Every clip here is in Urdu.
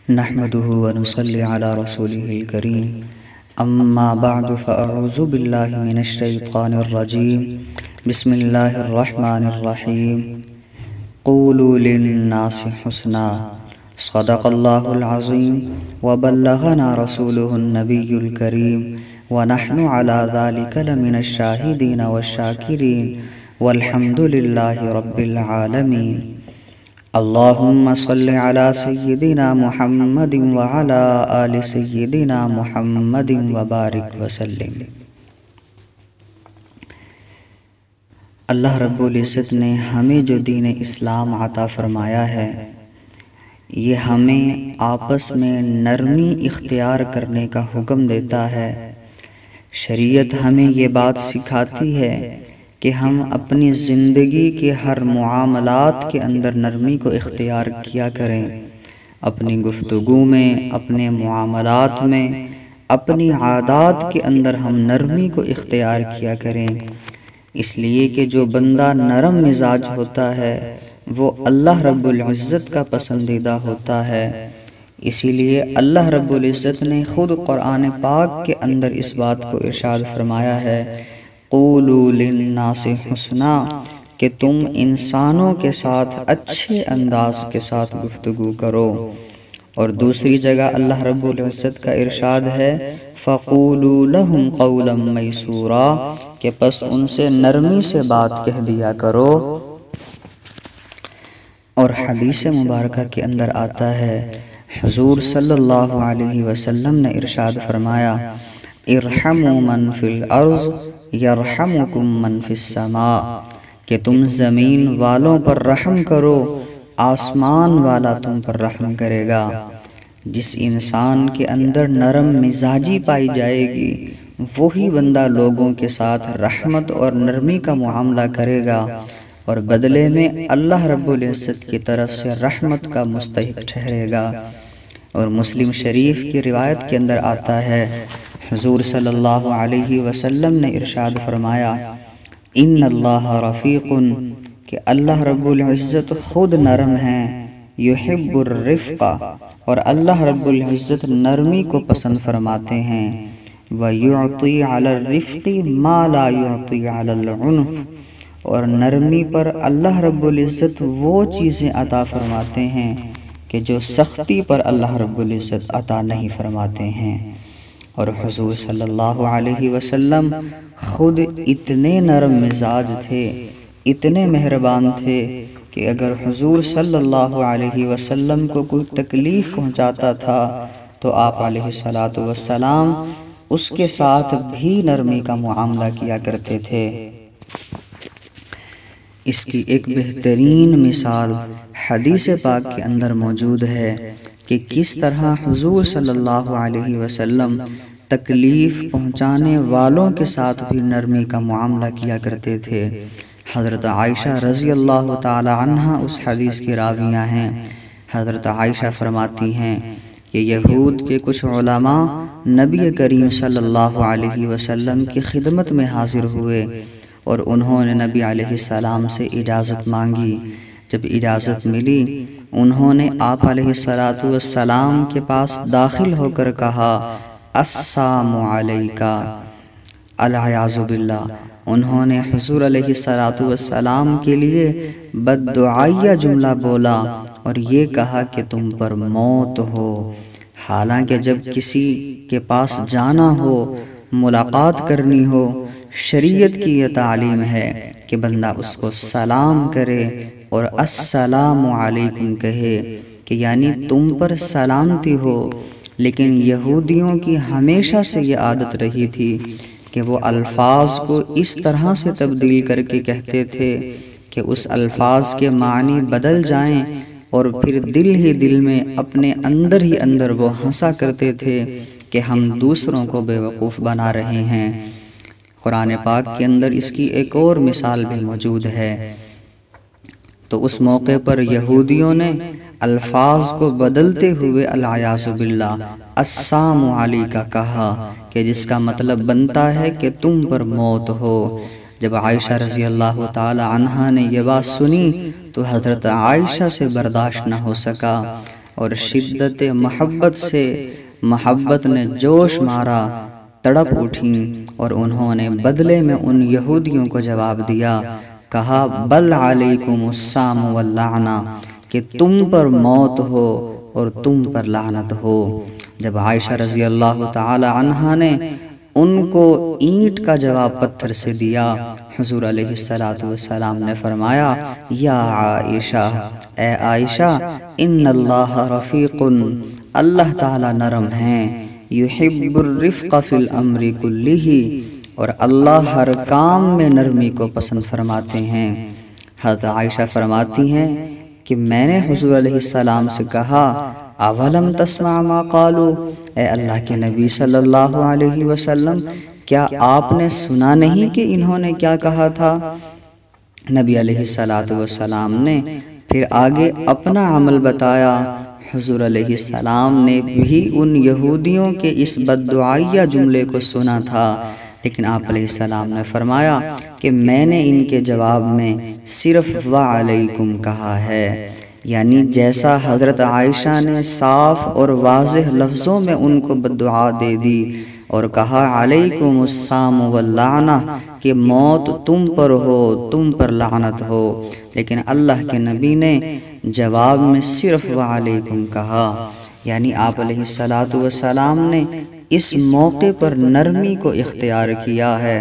نحمده ونصلي على رسوله الكريم أما بعد فأعوذ بالله من الشيطان الرجيم بسم الله الرحمن الرحيم قولوا للناس حسنا صدق الله العظيم وبلغنا رسوله النبي الكريم ونحن على ذلك لمن الشاهدين والشاكرين والحمد لله رب العالمين اللهم صل على سيدنا محمد وعلى آل سيدنا محمد وبارك وسلم۔ اللہ رب العزت نے ہمیں جو دین اسلام عطا فرمایا ہے، یہ ہمیں آپس میں نرمی اختیار کرنے کا حکم دیتا ہے۔ شریعت ہمیں یہ بات سکھاتی ہے کہ ہم اپنی زندگی کے ہر معاملات کے اندر نرمی کو اختیار کیا کریں، اپنی گفتگو میں، اپنے معاملات میں، اپنی عادات کے اندر ہم نرمی کو اختیار کیا کریں، اس لیے کہ جو بندہ نرم مزاج ہوتا ہے وہ اللہ رب العزت کا پسندیدہ ہوتا ہے۔ اسی لیے اللہ رب العزت نے خود قرآن پاک کے اندر اس بات کو ارشاد فرمایا ہے، قولوا للناس حسنا، کہ تم انسانوں کے ساتھ اچھے انداز کے ساتھ گفتگو کرو۔ اور دوسری جگہ اللہ رب العزت کا ارشاد ہے فَقُولُوا لَهُمْ قَوْلًا مَيْسُورًا، کہ پس ان سے نرمی سے بات کہہ دیا کرو۔ اور حدیث مبارکہ کے اندر آتا ہے، حضور صلی اللہ علیہ وسلم نے ارشاد فرمایا، ارحموا من فی الارض یرحمکم من فی السماء، کہ تم زمین والوں پر رحم کرو، آسمان والا تم پر رحم کرے گا۔ جس انسان کے اندر نرم مزاجی پائی جائے گی، وہی بندہ لوگوں کے ساتھ رحمت اور نرمی کا معاملہ کرے گا، اور بدلے میں اللہ رب العزت کی طرف سے رحمت کا مستحق ٹھہرے گا۔ اور مسلم شریف کی روایت کے اندر آتا ہے، حضور صلی اللہ علیہ وسلم نے ارشاد فرمایا، ان اللہ رفیق، کہ اللہ رب العزت خود نرم ہیں، یحب الرفق، اور اللہ رب العزت نرمی کو پسند فرماتے ہیں، وَيُعْطِي عَلَى الرِّفْقِ مَا لَا يُعْطِي عَلَى الْعُنْفِ، اور نرمی پر اللہ رب العزت وہ چیزیں عطا فرماتے ہیں کہ جو سختی پر اللہ رب العزت عطا نہیں فرماتے ہیں۔ اور حضور صلی اللہ علیہ وسلم خود اتنے نرم مزاج تھے، اتنے مہربان تھے کہ اگر حضور صلی اللہ علیہ وسلم کو کوئی تکلیف پہنچاتا تھا تو آپ علیہ السلام اس کے ساتھ بھی نرمی کا معاملہ کیا کرتے تھے۔ اس کی ایک بہترین مثال حدیث پاک کے اندر موجود ہے کہ کس طرح حضور صلی اللہ علیہ وسلم تکلیف پہنچانے والوں کے ساتھ بھی نرمی کا معاملہ کیا کرتے تھے۔ حضرت عائشہ رضی اللہ تعالی عنہ اس حدیث کی راویہ ہیں۔ حضرت عائشہ فرماتی ہیں کہ یہود کے کچھ علماء نبی کریم صلی اللہ علیہ وسلم کی خدمت میں حاضر ہوئے، اور انہوں نے نبی علیہ السلام سے اجازت مانگی۔ جب اجازت ملی، انہوں نے آپ علیہ السلام کے پاس داخل ہو کر کہا، السلام علیکہ، العیاذ باللہ۔ انہوں نے حضور علیہ السلام کے لیے بددعائیہ جملہ بولا اور یہ کہا کہ تم پر موت ہو۔ حالانکہ جب کسی کے پاس جانا ہو، ملاقات کرنی ہو، شریعت کی یہ تعلیم ہے کہ بندہ اس کو سلام کرے اور السلام علیکم کہے، کہ یعنی تم پر سلامتی ہو۔ لیکن یہودیوں کی ہمیشہ سے یہ عادت رہی تھی کہ وہ الفاظ کو اس طرح سے تبدیل کر کے کہتے تھے کہ اس الفاظ کے معنی بدل جائیں، اور پھر دل ہی دل میں اپنے اندر ہی اندر وہ ہنسا کرتے تھے کہ ہم دوسروں کو بے وقوف بنا رہے ہیں۔ قرآن پاک کے اندر اس کی ایک اور مثال بھی موجود ہے۔ تو اس موقع پر یہودیوں نے الفاظ کو بدلتے ہوئے العیاذ باللہ السلام علیکہ کہا، کہ جس کا مطلب بنتا ہے کہ تم پر موت ہو۔ جب عائشہ رضی اللہ تعالی عنہا نے یہ بات سنی تو حضرت عائشہ سے برداشت نہ ہو سکا۔ اور شدت محبت سے محبت نے جوش مارا، تڑپ اٹھیں اور انہوں نے بدلے میں ان یہودیوں کو جواب دیا، کہا بل علیکم السام واللعنہ، کہ تم پر موت ہو اور تم پر لعنت ہو۔ جب عائشہ رضی اللہ تعالی عنہا نے ان کو اینٹ کا جواب پتھر سے دیا، حضور علیہ السلام نے فرمایا، یا عائشہ، اے عائشہ، ان اللہ رفیق، اللہ تعالی نرم ہیں، یحب الرفق فی الامر کلہ، اور اللہ ہر کام میں نرمی کو پسند فرماتے ہیں۔ حضرت عائشہ فرماتی ہیں کہ میں نے حضور علیہ السلام سے کہا، اولم تسمع ما قالوا، اے اللہ کے نبی صلی اللہ علیہ وسلم، کیا آپ نے سنا نہیں کہ انہوں نے کیا کہا تھا؟ نبی علیہ السلام نے پھر آگے اپنا عمل بتایا۔ حضور علیہ السلام نے بھی ان یہودیوں کے اس بددعائیہ جملے کو سنا تھا، لیکن آپ علیہ السلام نے فرمایا کہ میں نے ان کے جواب میں صرف وعلیکم کہا ہے، یعنی جیسا حضرت عائشہ نے صاف اور واضح لفظوں میں ان کو بددعا دے دی اور کہا علیکم السام واللعنہ، کہ موت تم پر ہو، تم پر لعنت ہو، لیکن اللہ کے نبی نے جواب میں صرف وعلیکم کہا، یعنی آپ علیہ السلام نے اس موقع پر نرمی کو اختیار کیا ہے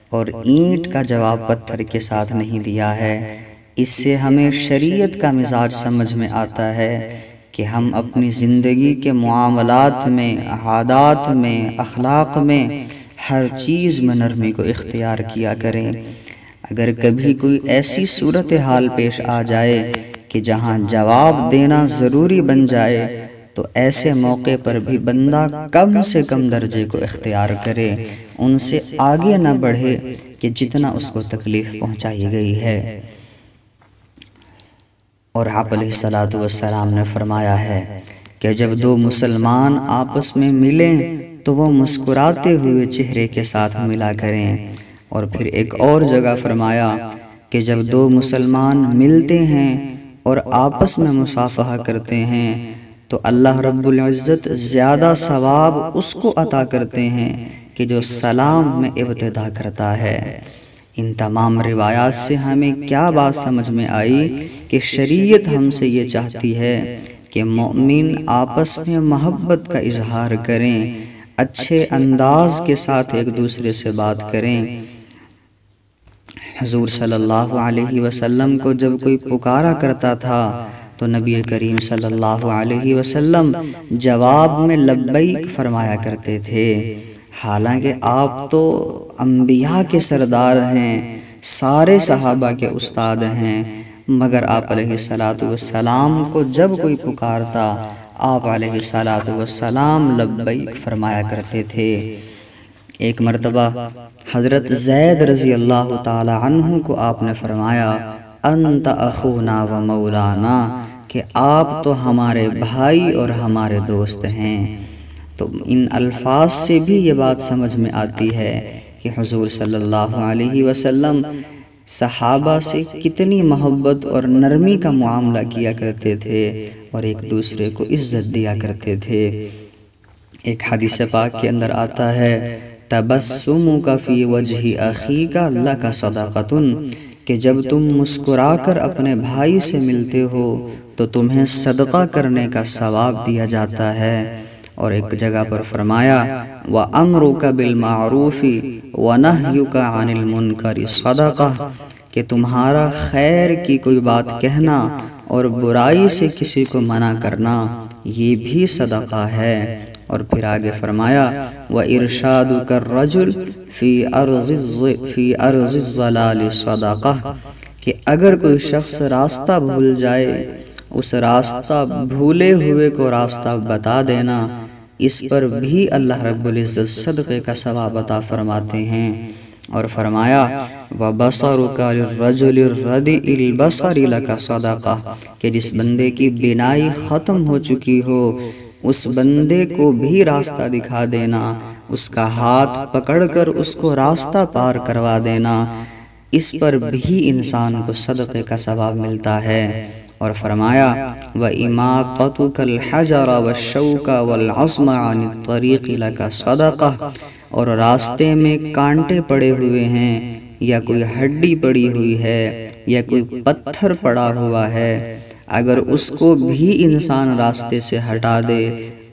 اور اینٹ کا جواب پتھر کے ساتھ نہیں دیا ہے۔ اس سے ہمیں شریعت کا مزاج سمجھ میں آتا ہے کہ ہم اپنی زندگی کے معاملات میں، عادات میں، اخلاق میں، ہر چیز میں نرمی کو اختیار کیا کریں۔ اگر کبھی کوئی ایسی صورتحال پیش آ جائے کہ جہاں جواب دینا ضروری بن جائے تو ایسے موقع پر بھی بندہ کم سے کم درجے کو اختیار کرے، ان سے آگے نہ بڑھے کہ جتنا اس کو تکلیف پہنچائی گئی ہے۔ اور آپ علیہ السلام نے فرمایا ہے کہ جب دو مسلمان آپس میں ملیں تو وہ مسکراتے ہوئے چہرے کے ساتھ ملا کریں، اور پھر ایک اور جگہ فرمایا کہ جب دو مسلمان ملتے ہیں اور آپس میں مصافحہ کرتے ہیں تو اللہ رب العزت زیادہ ثواب اس کو عطا کرتے ہیں کہ جو سلام میں ابتدا کرتا ہے۔ ان تمام روایات سے ہمیں کیا بات سمجھ میں آئی کہ شریعت ہم سے یہ چاہتی ہے کہ مومن آپس میں محبت کا اظہار کریں، اچھے انداز کے ساتھ ایک دوسرے سے بات کریں۔ حضور صلی اللہ علیہ وسلم کو جب کوئی پکارا کرتا تھا تو نبی کریم صلی اللہ علیہ وسلم جواب میں لبیک فرمایا کرتے تھے، حالانکہ آپ تو انبیاء کے سردار ہیں، سارے صحابہ کے استاد ہیں، مگر آپ علیہ السلام کو جب کوئی پکارتا آپ علیہ السلام لبیک فرمایا کرتے تھے۔ ایک مرتبہ حضرت زید رضی اللہ تعالی عنہ کو آپ نے فرمایا، انت اخونا و مولانا، کہ آپ تو ہمارے بھائی اور ہمارے دوست ہیں۔ تو ان الفاظ سے بھی یہ بات سمجھ میں آتی ہے کہ حضور صلی اللہ علیہ وسلم صحابہ سے کتنی محبت اور نرمی کا معاملہ کیا کرتے تھے اور ایک دوسرے کو عزت دیا کرتے تھے۔ ایک حدیث پاک کے اندر آتا ہے، تبسمک فی وجہ اخیک لک صدقۃ، کہ جب تم مسکرا کر اپنے بھائی سے ملتے ہو تو تمہیں صدقہ کرنے کا ثواب دیا جاتا ہے۔ اور ایک جگہ پر فرمایا، وَأَمْرُكَ بِالْمَعْرُوفِ وَنَهْيُكَ عَنِ الْمُنْكَرِ صَدَقَةٌ، کہ تمہارا خیر کی کوئی بات کہنا اور برائی سے کسی کو منع کرنا یہ بھی صدقہ ہے۔ اور پھر آگے فرمایا، وَإِرْشَادُكَ الرَّجُلِ فِي أَرْضِ الضَّلَالِ صَدَقَةٌ، کہ اگر کوئی شخص راستہ بھول جائے، اس راستہ بھولے ہوئے کو راستہ بتا دینا، اس پر بھی اللہ رب العزت صدقے کا ثواب عطا فرماتے ہیں۔ اور فرمایا، وَبَصَرُكَ لِلرَّجُلِ الرَّدِئِ الْبَصَرِ لَكَ صَدَقَةٌ، کہ جس بندے کی بینائی ختم ہو چکی ہو اس بندے کو بھی راستہ دکھا دینا، اس کا ہاتھ پکڑ کر اس کو راستہ پار کروا دینا، اس پر بھی انسان کو صدقے کا ثواب ملتا ہے۔ اور فرمایا وَإِمَاطَتُكَ الْحَجَرَ وَالشَّوْكَ وَالْعَصْمَ عَنِ الطَّرِيقِ لَكَ صَدَقَةٌ، اور راستے میں کانٹے پڑے ہوئے ہیں یا کوئی ہڈی پڑی ہوئی ہے یا کوئی پتھر پڑا ہوا ہے، اگر اس کو بھی انسان راستے سے ہٹا دے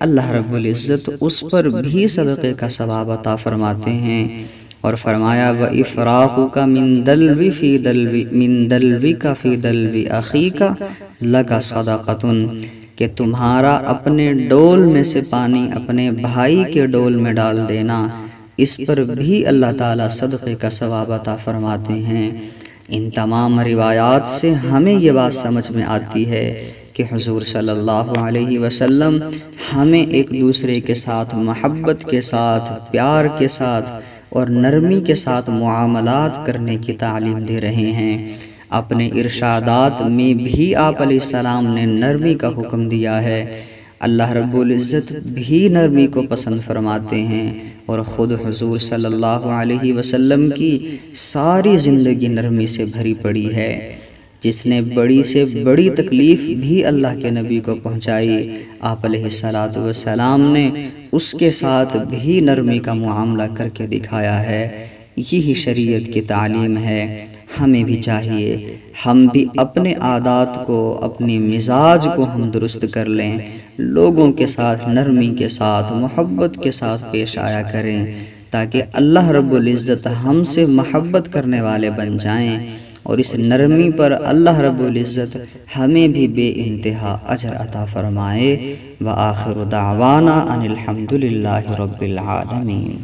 اللہ رب العزت اس پر بھی صدقے کا ثواب عطا فرماتے ہیں۔ اور فرمایا وَإِفْرَاقُكَ مِن دَلْوِكَ فِي دَلْوِ أَخِيكَ لَكَ صَدَقَةٌ، کہ تمہارا اپنے ڈول میں سے پانی اپنے بھائی کے ڈول میں ڈال دینا، اس پر بھی اللہ تعالیٰ صدقے کا ثواب عطا فرماتے ہیں۔ ان تمام روایات سے ہمیں یہ بات سمجھ میں آتی ہے کہ حضور صلی اللہ علیہ وسلم ہمیں ایک دوسرے کے ساتھ محبت کے ساتھ، پیار کے ساتھ اور نرمی کے ساتھ معاملات کرنے کی تعلیم دے رہے ہیں۔ اپنے ارشادات میں بھی آپ علیہ السلام نے نرمی کا حکم دیا ہے۔ اللہ رب العزت بھی نرمی کو پسند فرماتے ہیں، اور خود حضور صلی اللہ علیہ وسلم کی ساری زندگی نرمی سے بھری پڑی ہے۔ جس نے بڑی سے بڑی تکلیف بھی اللہ کے نبی کو پہنچائی، آپ علیہ السلام نے اس کے ساتھ بھی نرمی کا معاملہ کر کے دکھایا ہے۔ یہی شریعت کی تعلیم ہے۔ ہمیں بھی چاہیے ہم بھی اپنے عادات کو، اپنی مزاج کو ہم درست کر لیں، لوگوں کے ساتھ نرمی کے ساتھ، محبت کے ساتھ پیش آیا کریں، تاکہ اللہ رب العزت ہم سے محبت کرنے والے بن جائیں، اور اس نرمی پر اللہ رب العزت ہمیں بھی بے انتہا اجر عطا فرمائے۔ وآخر دعوانا ان الحمد للہ رب العالمین۔